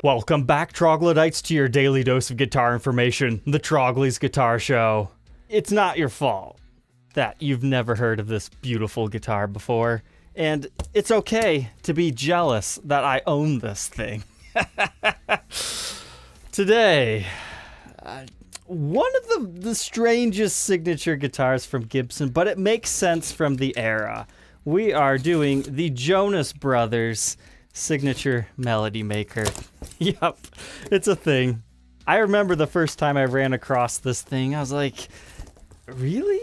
Welcome back, troglodytes, to your daily dose of guitar information, the Trogly's Guitar Show. It's not your fault that you've never heard of this beautiful guitar before, and it's okay to be jealous that I own this thing. Today, one of the strangest signature guitars from Gibson, but it makes sense from the era. We are doing the Jonas Brothers signature melody maker. Yup, it's a thing. I remember the first time I ran across this thing, I was like, really?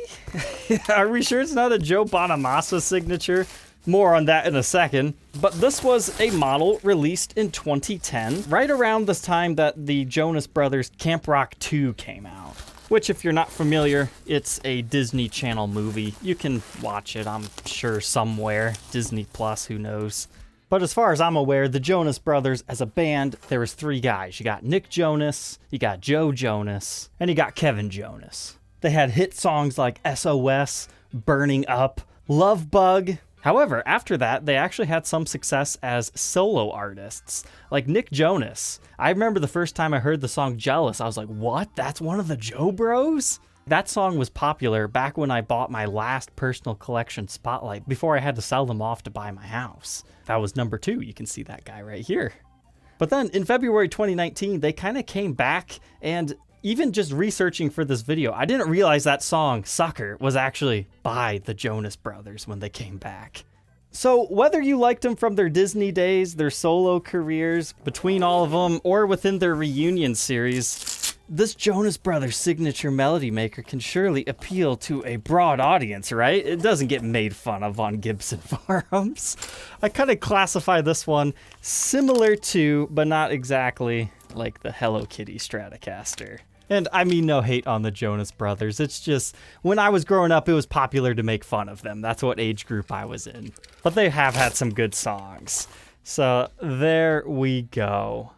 Are we sure it's not a Joe Bonamassa signature? More on that in a second. But this was a model released in 2010, right around this time that the Jonas Brothers Camp Rock 2 came out. Which, if you're not familiar, it's a Disney Channel movie. You can watch it, I'm sure, somewhere. Disney Plus, who knows? But as far as I'm aware, the Jonas Brothers as a band, there was three guys. You got Nick Jonas, you got Joe Jonas, and you got Kevin Jonas. They had hit songs like SOS, Burning Up, Love Bug. However, after that, they actually had some success as solo artists, like Nick Jonas. I remember the first time I heard the song Jealous, I was like, what? That's one of the Joe Bros? That song was popular back when I bought my last personal collection Spotlight before I had to sell them off to buy my house. That was number 2. You can see that guy right here. But then in February 2019, they kind of came back, and even just researching for this video, I didn't realize that song, Sucker, was actually by the Jonas Brothers when they came back. So whether you liked them from their Disney days, their solo careers, between all of them, or within their reunion series, this Jonas Brothers signature melody maker can surely appeal to a broad audience, right? It doesn't get made fun of on Gibson forums. I kind of classify this one similar to, but not exactly, like the Hello Kitty Stratocaster. And I mean no hate on the Jonas Brothers, it's just, when I was growing up, it was popular to make fun of them. That's what age group I was in. But they have had some good songs. So there we go.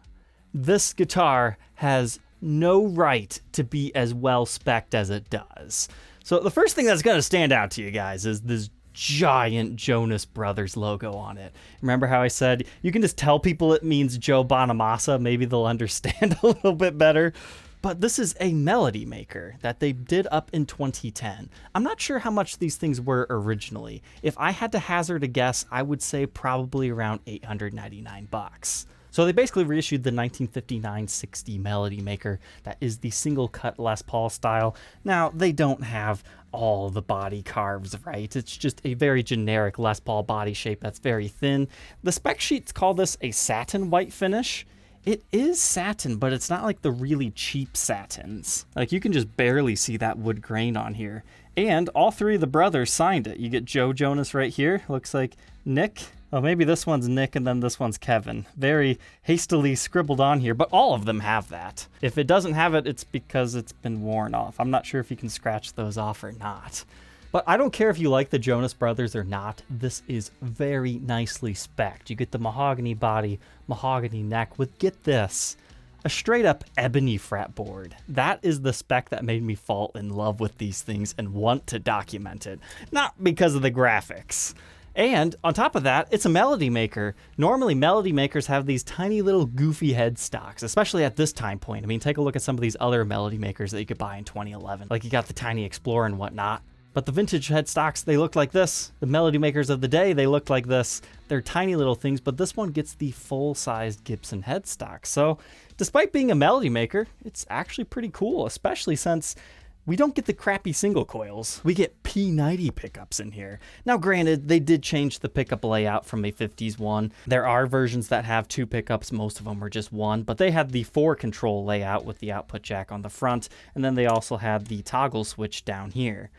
This guitar has no right to be as well spec'd as it does. So the first thing that's going to stand out to you guys is this giant Jonas Brothers logo on it. Remember how I said you can just tell people it means Joe Bonamassa? Maybe they'll understand a little bit better. But this is a melody maker that they did up in 2010. I'm not sure how much these things were originally. If I had to hazard a guess, I would say probably around $899. So they basically reissued the 1959-60 Melody Maker that is the single cut Les Paul style. Now, they don't have all the body carves, right? It's just a very generic Les Paul body shape that's very thin. The spec sheets call this a satin white finish. It is satin, but it's not like the really cheap satins. Like, you can just barely see that wood grain on here. And all three of the brothers signed it. You get Joe Jonas right here. Looks like Nick. Oh, maybe this one's Nick and then this one's Kevin. Very hastily scribbled on here, but all of them have that. If it doesn't have it, it's because it's been worn off. I'm not sure if you can scratch those off or not. But I don't care if you like the Jonas Brothers or not, this is very nicely spec'd. You get the mahogany body, mahogany neck with, get this, a straight up ebony fretboard. That is the spec that made me fall in love with these things and want to document it. Not because of the graphics. And on top of that, it's a melody maker. Normally, melody makers have these tiny little goofy headstocks, especially at this time point. I mean, take a look at some of these other melody makers that you could buy in 2011. Like, you got the Tiny Explorer and whatnot. But the vintage headstocks, they look like this. The melody makers of the day, they look like this. They're tiny little things, but this one gets the full-sized Gibson headstock. So despite being a melody maker, it's actually pretty cool, especially since we don't get the crappy single coils. We get P90 pickups in here. Now granted, they did change the pickup layout from a 50s one. There are versions that have 2 pickups, most of them are just 1, but they had the 4 control layout with the output jack on the front, and then they also had the toggle switch down here.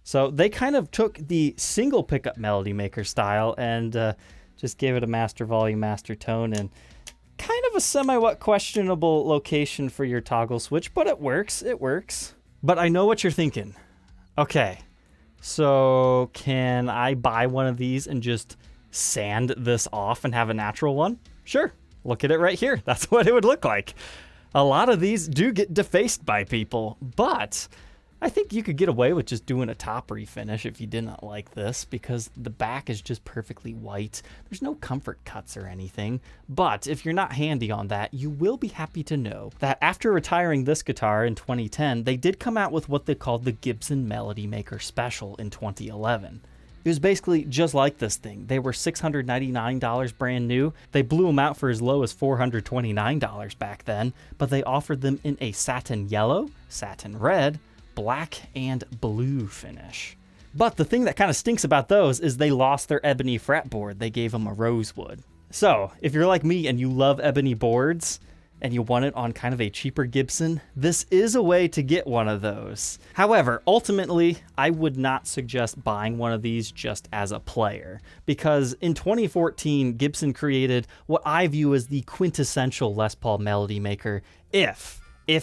So they kind of took the single pickup melody maker style and just gave it a master volume, master tone, and kind of a somewhat questionable location for your toggle switch, but it works, it works. But I know what you're thinking. Okay, so can I buy one of these and just sand this off and have a natural one? Sure, look at it right here. That's what it would look like. A lot of these do get defaced by people, but I think you could get away with just doing a top refinish if you did not like this, because the back is just perfectly white. There's no comfort cuts or anything. But if you're not handy on that, you will be happy to know that after retiring this guitar in 2010, they did come out with what they called the Gibson Melody Maker Special in 2011. It was basically just like this thing. They were $699 brand new. They blew them out for as low as $429 back then, but they offered them in a satin yellow, satin red, black, and blue finish. But the thing that kind of stinks about those is they lost their ebony fretboard. They gave them a rosewood. So if you're like me and you love ebony boards, and you want it on kind of a cheaper Gibson, this is a way to get one of those. However, ultimately, I would not suggest buying one of these just as a player, because in 2014, Gibson created what I view as the quintessential Les Paul Melody Maker if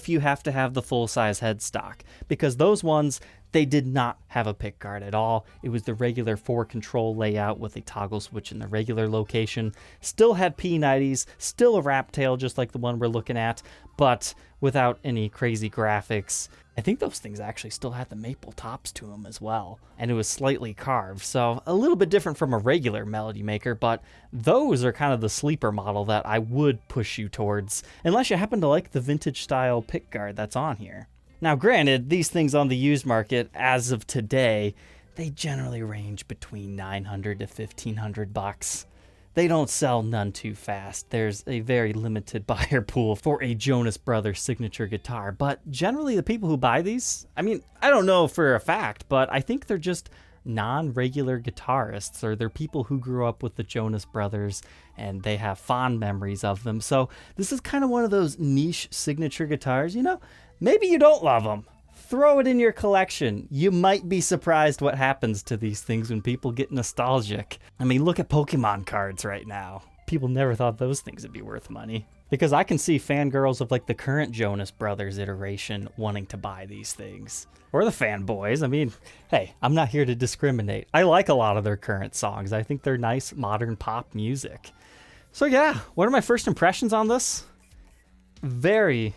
you have to have the full-size headstock, because those ones, they did not have a pickguard at all. It was the regular 4-control layout with a toggle switch in the regular location. Still had P90s, still a wrap tail just like the one we're looking at, but without any crazy graphics. I think those things actually still had the maple tops to them as well, and it was slightly carved, so a little bit different from a regular Melody Maker, but those are kind of the sleeper model that I would push you towards, unless you happen to like the vintage style pickguard that's on here. Now granted, these things on the used market, as of today, they generally range between $900 to $1,500. They don't sell none too fast. There's a very limited buyer pool for a Jonas Brothers signature guitar, but generally the people who buy these, I mean, I don't know for a fact, but I think they're just non-regular guitarists, or they're people who grew up with the Jonas Brothers and they have fond memories of them. So this is kind of one of those niche signature guitars, you know? Maybe you don't love them. Throw it in your collection. You might be surprised what happens to these things when people get nostalgic. I mean, look at Pokemon cards right now. People never thought those things would be worth money. Because I can see fangirls of like the current Jonas Brothers iteration wanting to buy these things. Or the fanboys. I mean, hey, I'm not here to discriminate. I like a lot of their current songs. I think they're nice modern pop music. So yeah, what are my first impressions on this? Very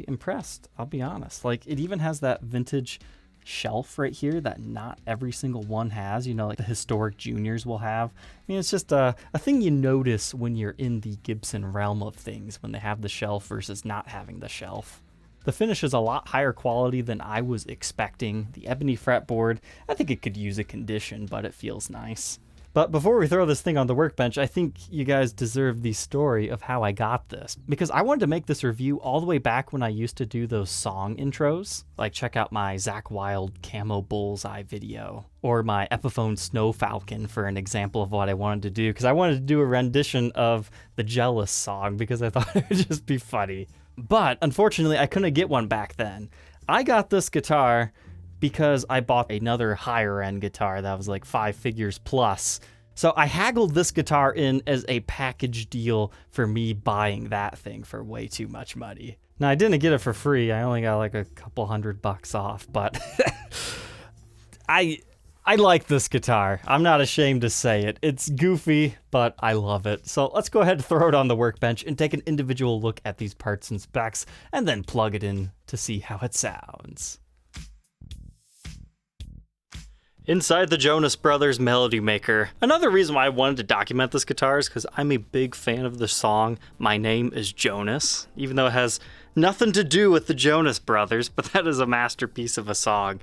impressed, I'll be honest. Like, it even has that vintage shelf right here that not every single one has, you know, like the historic juniors will have. I mean, it's just a thing you notice when you're in the Gibson realm of things, when they have the shelf versus not having the shelf. The finish is a lot higher quality than I was expecting. The ebony fretboard, I think it could use a condition, but it feels nice. But before we throw this thing on the workbench, I think you guys deserve the story of how I got this, because I wanted to make this review all the way back when I used to do those song intros. Like, check out my Zakk Wylde Camo Bullseye video, or my Epiphone Snow Falcon for an example of what I wanted to do, because I wanted to do a rendition of the Jealous song because I thought it would just be funny. But unfortunately, I couldn't get one back then. I got this guitar because I bought another higher end guitar that was like 5 figures plus. So I haggled this guitar in as a package deal for me buying that thing for way too much money. Now, I didn't get it for free. I only got like a couple $100 off, but I like this guitar. I'm not ashamed to say it. It's goofy, but I love it. So let's go ahead and throw it on the workbench and take an individual look at these parts and specs, and then plug it in to see how it sounds. Inside the Jonas Brothers Melody Maker. Another reason why I wanted to document this guitar is because I'm a big fan of the song My Name is Jonas, even though it has nothing to do with the Jonas Brothers, but that is a masterpiece of a song.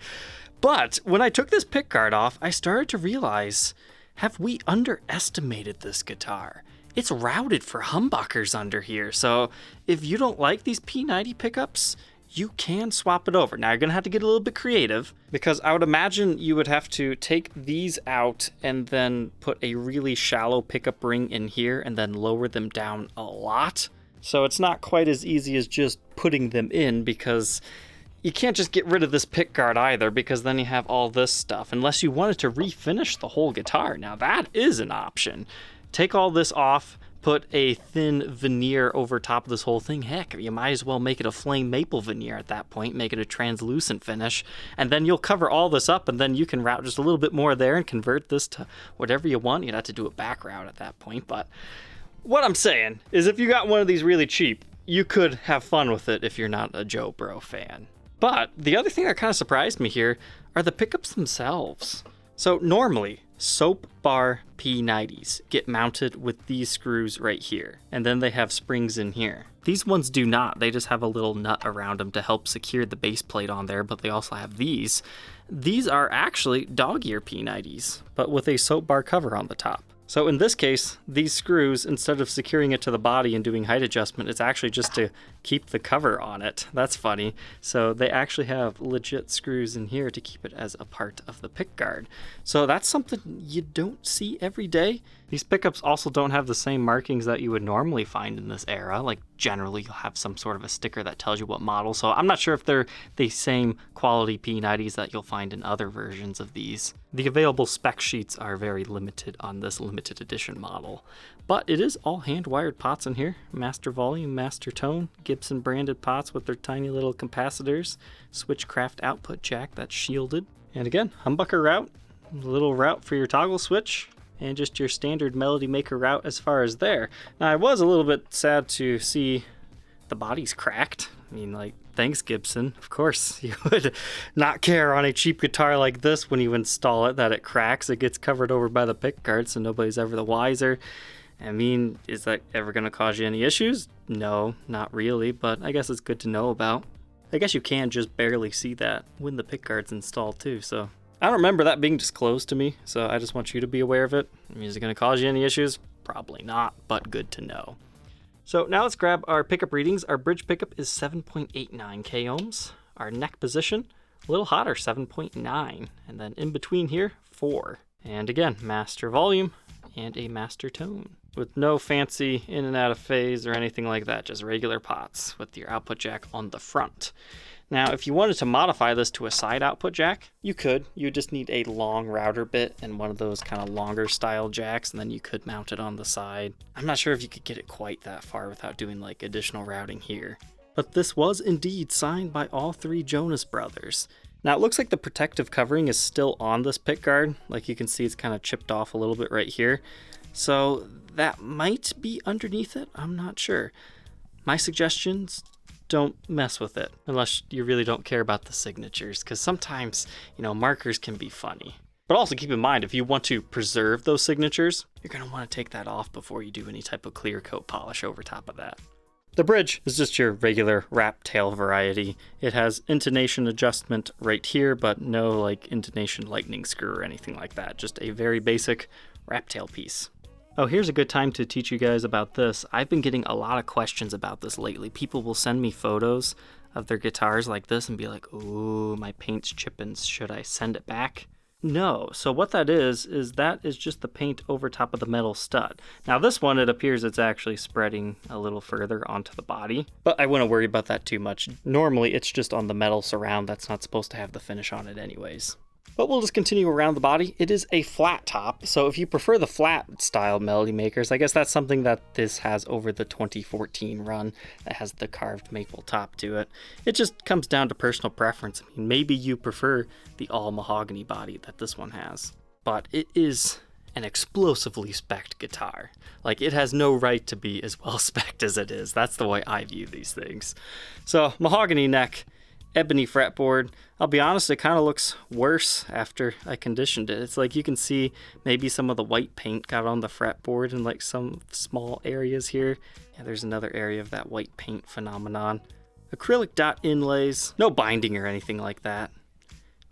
But when I took this pickguard off, I started to realize, have we underestimated this guitar? It's routed for humbuckers under here, so if you don't like these P90 pickups, you can swap it over. Now, you're going to have to get a little bit creative, because I would imagine you would have to take these out and then put a really shallow pickup ring in here and then lower them down a lot. So it's not quite as easy as just putting them in, because you can't just get rid of this pickguard either, because then you have all this stuff, unless you wanted to refinish the whole guitar. Now, that is an option. Take all this off, put a thin veneer over top of this whole thing. Heck, you might as well make it a flame maple veneer at that point, make it a translucent finish, and then you'll cover all this up, and then you can route just a little bit more there and convert this to whatever you want. You'd have to do a back route at that point, but what I'm saying is if you got one of these really cheap, you could have fun with it if you're not a Joe Bro fan. But the other thing that kind of surprised me here are the pickups themselves. So normally, soap bar P90s get mounted with these screws right here, and then they have springs in here. These ones do not. They just have a little nut around them to help secure the base plate on there, but they also have these. These are actually dog ear P90s, but with a soap bar cover on the top. So in this case, these screws, instead of securing it to the body and doing height adjustment, it's actually just to keep the cover on it. That's funny. So they actually have legit screws in here to keep it as a part of the pick guard. So that's something you don't see every day. These pickups also don't have the same markings that you would normally find in this era. Like generally you'll have some sort of a sticker that tells you what model. So I'm not sure if they're the same quality P90s that you'll find in other versions of these. The available spec sheets are very limited on this limited edition model, but it is all hand-wired pots in here. Master volume, master tone, Gibson branded pots with their tiny little capacitors, Switchcraft output jack that's shielded. And again, humbucker route, little route for your toggle switch, and just your standard Melody Maker route as far as there. Now I was a little bit sad to see the body's cracked. I mean, like, thanks Gibson. Of course, you would not care on a cheap guitar like this when you install it that it cracks. It gets covered over by the pick guard, so nobody's ever the wiser. I mean, is that ever going to cause you any issues? No, not really, but I guess it's good to know about. I guess you can just barely see that when the pick guard's installed too, so I don't remember that being disclosed to me, so I just want you to be aware of it. I mean, is it going to cause you any issues? Probably not, but good to know. So now let's grab our pickup readings. Our bridge pickup is 7.89 k ohms. Our neck position, a little hotter, 7.9. And then in between here, 4. And again, master volume and a master tone, with no fancy in and out of phase or anything like that, just regular pots with your output jack on the front. Now, if you wanted to modify this to a side output jack, you could. You just need a long router bit and one of those kind of longer style jacks, and then you could mount it on the side. I'm not sure if you could get it quite that far without doing like additional routing here. But this was indeed signed by all 3 Jonas brothers. Now, it looks like the protective covering is still on this pick guard. Like you can see, it's kind of chipped off a little bit right here. So that might be underneath it. I'm not sure. My suggestions, don't mess with it unless you really don't care about the signatures, because sometimes, you know, markers can be funny. But also keep in mind, if you want to preserve those signatures, you're going to want to take that off before you do any type of clear coat polish over top of that. The bridge is just your regular wrap tail variety. It has intonation adjustment right here, but no like intonation lightning screw or anything like that. Just a very basic wrap tail piece. Oh, here's a good time to teach you guys about this. I've been getting a lot of questions about this lately. People will send me photos of their guitars like this and be like, ooh, my paint's chipping, should I send it back? No. So what that is just the paint over top of the metal stud. Now this one, it appears it's actually spreading a little further onto the body, but I wouldn't worry about that too much. Normally it's just on the metal surround that's not supposed to have the finish on it anyways. But we'll just continue around the body. It is a flat top, so if you prefer the flat style Melody Makers, I guess that's something that this has over the 2014 run that has the carved maple top to it. It just comes down to personal preference. I mean, maybe you prefer the all mahogany body that this one has, but it is an explosively spec'd guitar. Like, it has no right to be as well spec'd as it is. That's the way I view these things. So, mahogany neck, ebony fretboard. I'll be honest, it kind of looks worse after I conditioned it. It's like you can see maybe some of the white paint got on the fretboard in like some small areas here. Yeah, there's another area of that white paint phenomenon. Acrylic dot inlays, no binding or anything like that.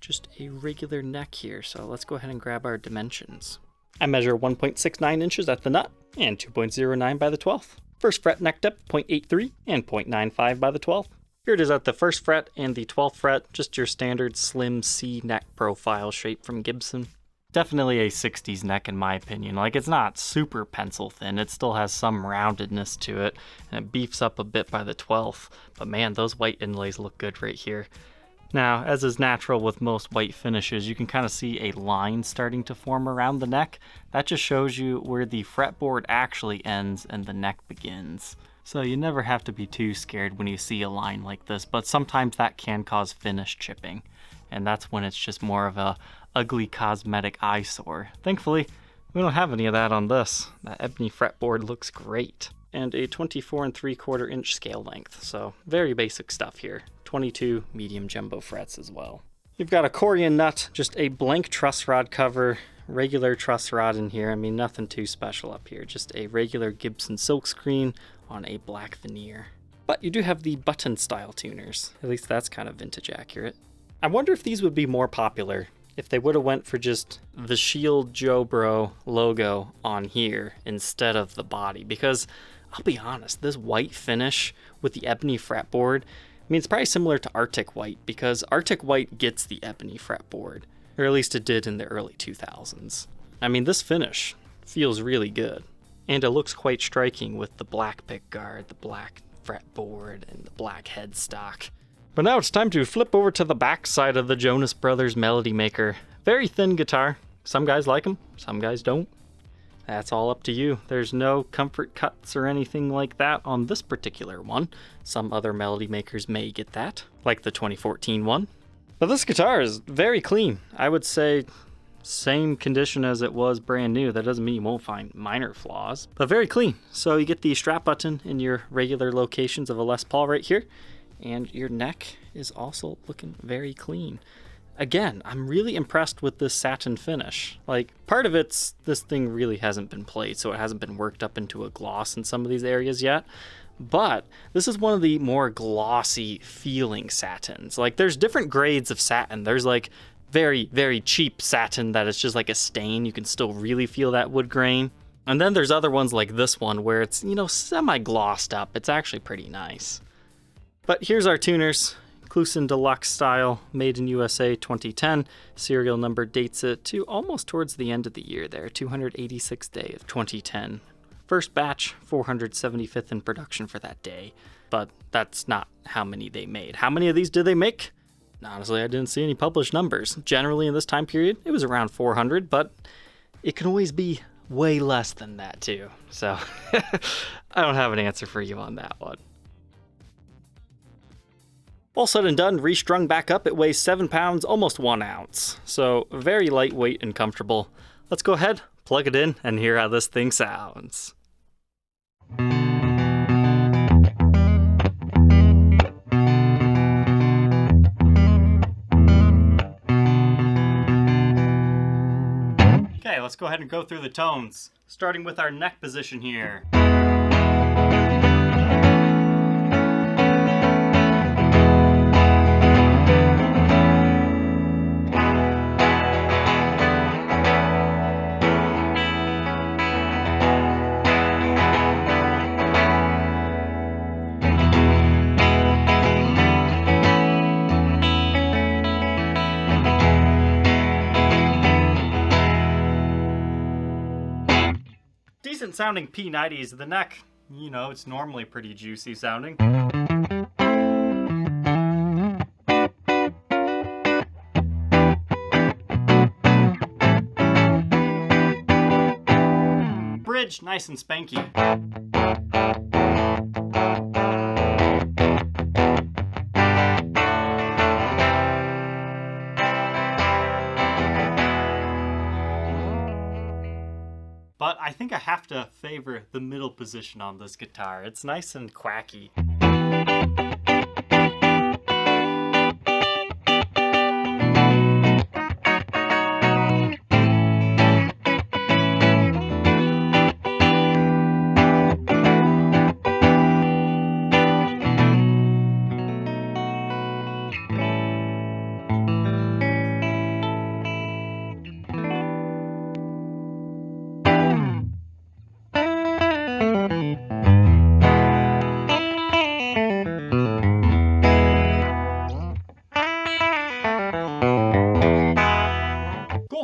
Just a regular neck here, so let's go ahead and grab our dimensions. I measure 1.69 inches at the nut and 2.09 by the 12th. First fret neck depth 0.83 and 0.95 by the 12th. Here it is at the 1st fret and the 12th fret, just your standard slim C neck profile shape from Gibson. Definitely a 60s neck in my opinion. Like, it's not super pencil thin, it still has some roundedness to it, and it beefs up a bit by the 12th. But man, those white inlays look good right here. Now, as is natural with most white finishes, you can kind of see a line starting to form around the neck. That just shows you where the fretboard actually ends and the neck begins. So you never have to be too scared when you see a line like this, but sometimes that can cause finish chipping, and that's when it's just more of a ugly cosmetic eyesore. Thankfully, we don't have any of that on this. That ebony fretboard looks great. and a 24 3/4 inch scale length. So very basic stuff here. 22 medium jumbo frets as well. You've got a Corian nut, just a blank truss rod cover, regular truss rod in here. I mean, nothing too special up here. Just a regular Gibson silkscreen on a black veneer. But you do have the button style tuners. At least that's kind of vintage accurate. I wonder if these would be more popular if they would have went for just the Shield Joe Bro logo on here instead of the body. Because I'll be honest, this white finish with the ebony fretboard, I mean, it's probably similar to Arctic White, because Arctic White gets the ebony fretboard, or at least it did in the early 2000s. I mean, this finish feels really good, and it looks quite striking with the black pickguard, the black fretboard, and the black headstock. But now it's time to flip over to the back side of the Jonas Brothers Melody Maker. Very thin guitar. Some guys like them, some guys don't. That's all up to you. There's no comfort cuts or anything like that on this particular one. Some other Melody Makers may get that, like the 2014 one. But this guitar is very clean. I would say same condition as it was brand new. That doesn't mean you won't find minor flaws, but very clean. So you get the strap button in your regular locations of a Les Paul right here, and your neck is also looking very clean. Again, I'm really impressed with this satin finish. Like, part of it's this thing really hasn't been played, so it hasn't been worked up into a gloss in some of these areas yet. But this is one of the more glossy feeling satins. Like, there's different grades of satin. There's like very, very cheap satin that is just like a stain. You can still really feel that wood grain. And then there's other ones like this one where it's, you know, semi-glossed up. It's actually pretty nice. But here's our tuners. Kluson Deluxe style, made in USA 2010. Serial number dates it to almost towards the end of the year there, 286th day of 2010. First batch, 475th in production for that day. But that's not how many they made. How many of these did they make? Honestly, I didn't see any published numbers. Generally in this time period, it was around 400, but it can always be way less than that too. So I don't have an answer for you on that one. All said and done, restrung back up, it weighs 7 pounds, almost 1 ounce. So very lightweight and comfortable. Let's go ahead, plug it in, and hear how this thing sounds. Okay, let's go ahead and go through the tones, starting with our neck position here. Decent sounding P90s. The neck, you know, it's normally pretty juicy sounding. Bridge, nice and spanky. But I think I have to favor the middle position on this guitar. It's nice and quacky.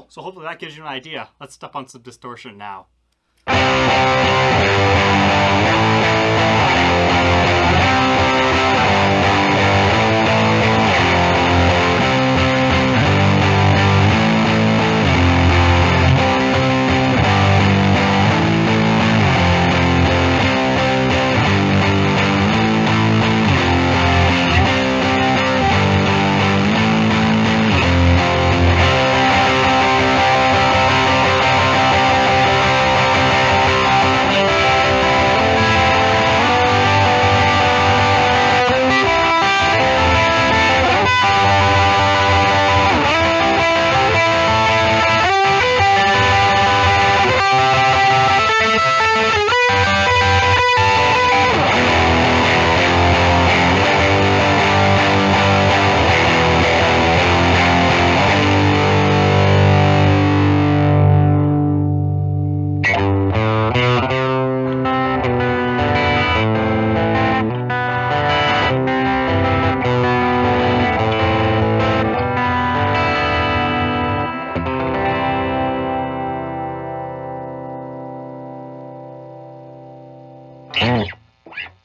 So hopefully that gives you an idea. Let's step on some distortion now.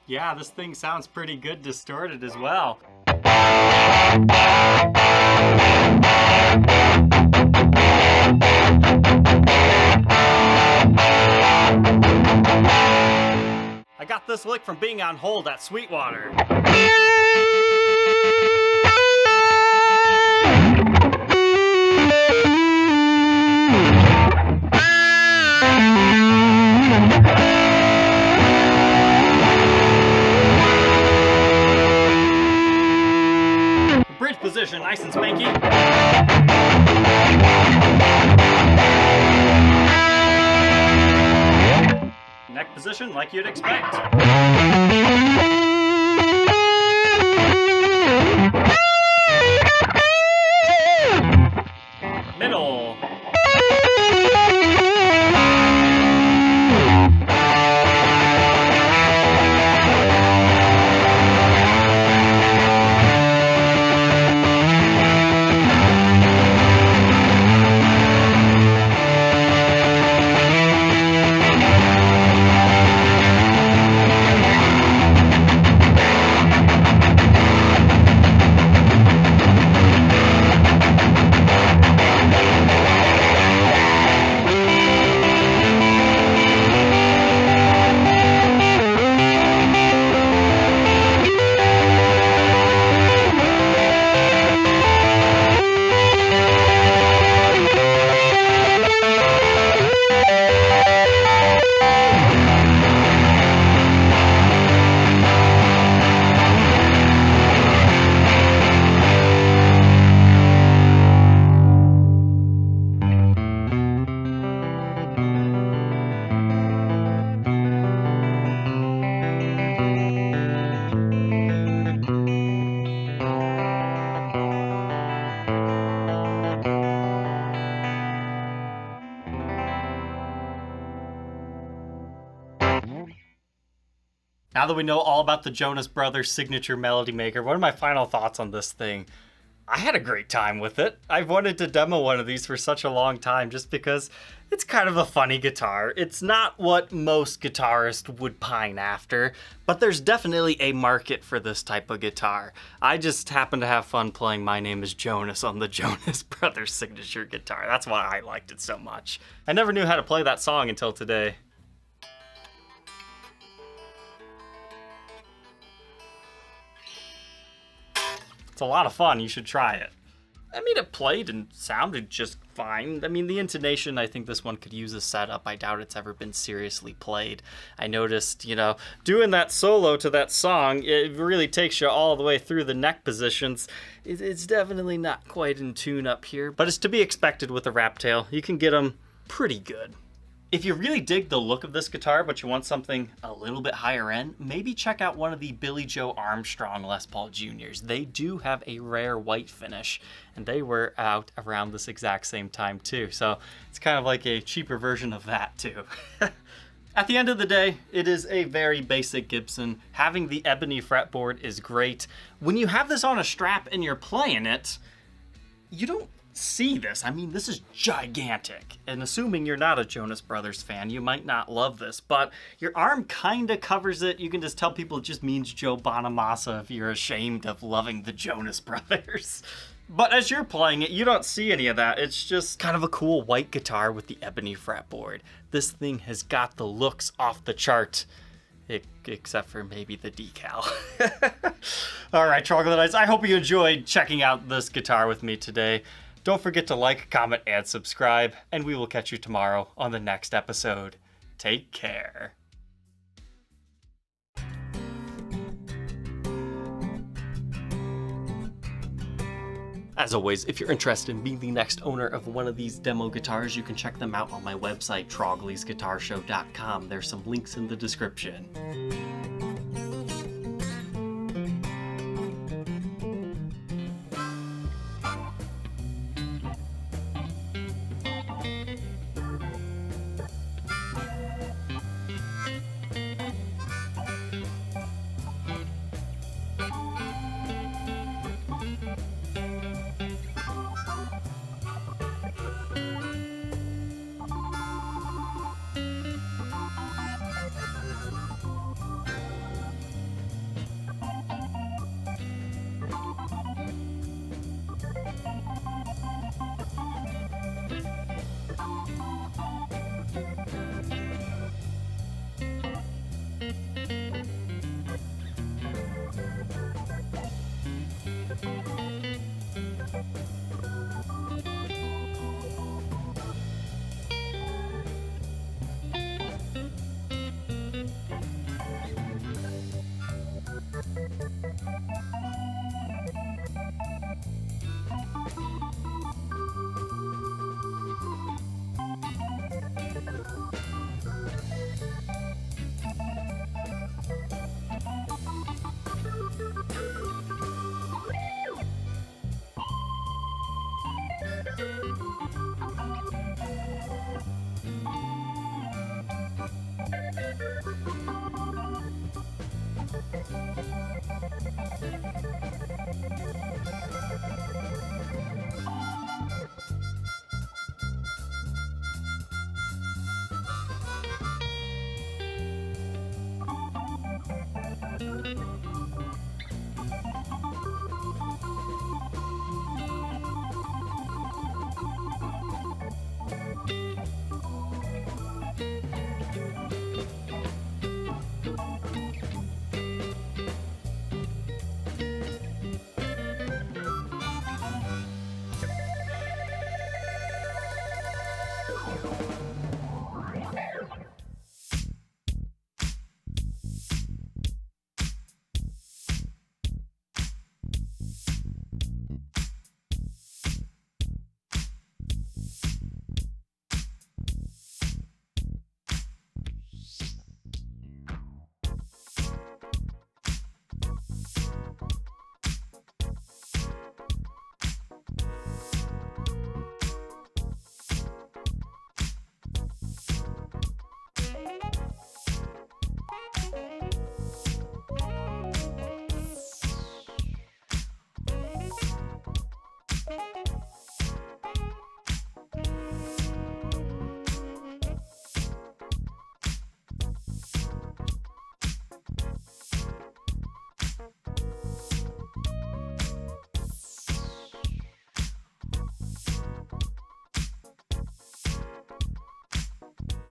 Yeah, this thing sounds pretty good distorted as well. I got this lick from being on hold at Sweetwater. Bridge position, nice and spanky. Neck position, like you'd expect. Middle. Now that we know all about the Jonas Brothers signature melody maker, what are my final thoughts on this thing? I had a great time with it. I've wanted to demo one of these for such a long time just because it's kind of a funny guitar. It's not what most guitarists would pine after, but there's definitely a market for this type of guitar. I just happen to have fun playing My Name is Jonas on the Jonas Brothers signature guitar. That's why I liked it so much. I never knew how to play that song until today. It's a lot of fun. You should try it. I mean, it played and sounded just fine. I mean, the intonation, I think this one could use a setup. I doubt it's ever been seriously played. I noticed, doing that solo to that song, it really takes you all the way through the neck positions. It's definitely not quite in tune up here, but it's to be expected with a Rat Tail. You can get them pretty good. If you really dig the look of this guitar, but you want something a little bit higher end, maybe check out one of the Billy Joe Armstrong Les Paul Juniors. They do have a rare white finish, and they were out around this exact same time too. So it's kind of like a cheaper version of that too. At the end of the day, it is a very basic Gibson. Having the ebony fretboard is great. When you have this on a strap and you're playing it, you don't see this. I mean, this is gigantic. And assuming you're not a Jonas Brothers fan, you might not love this, but your arm kind of covers it. You can just tell people it just means Joe Bonamassa if you're ashamed of loving the Jonas Brothers. But as you're playing it, you don't see any of that. It's just kind of a cool white guitar with the ebony fretboard. This thing has got the looks off the chart. Except for maybe the decal. All right, Troglodytes, I hope you enjoyed checking out this guitar with me today. Don't forget to like, comment, and subscribe, and we will catch you tomorrow on the next episode. Take care. As always, if you're interested in being the next owner of one of these demo guitars, you can check them out on my website, troglysguitarshow.com. There's some links in the description.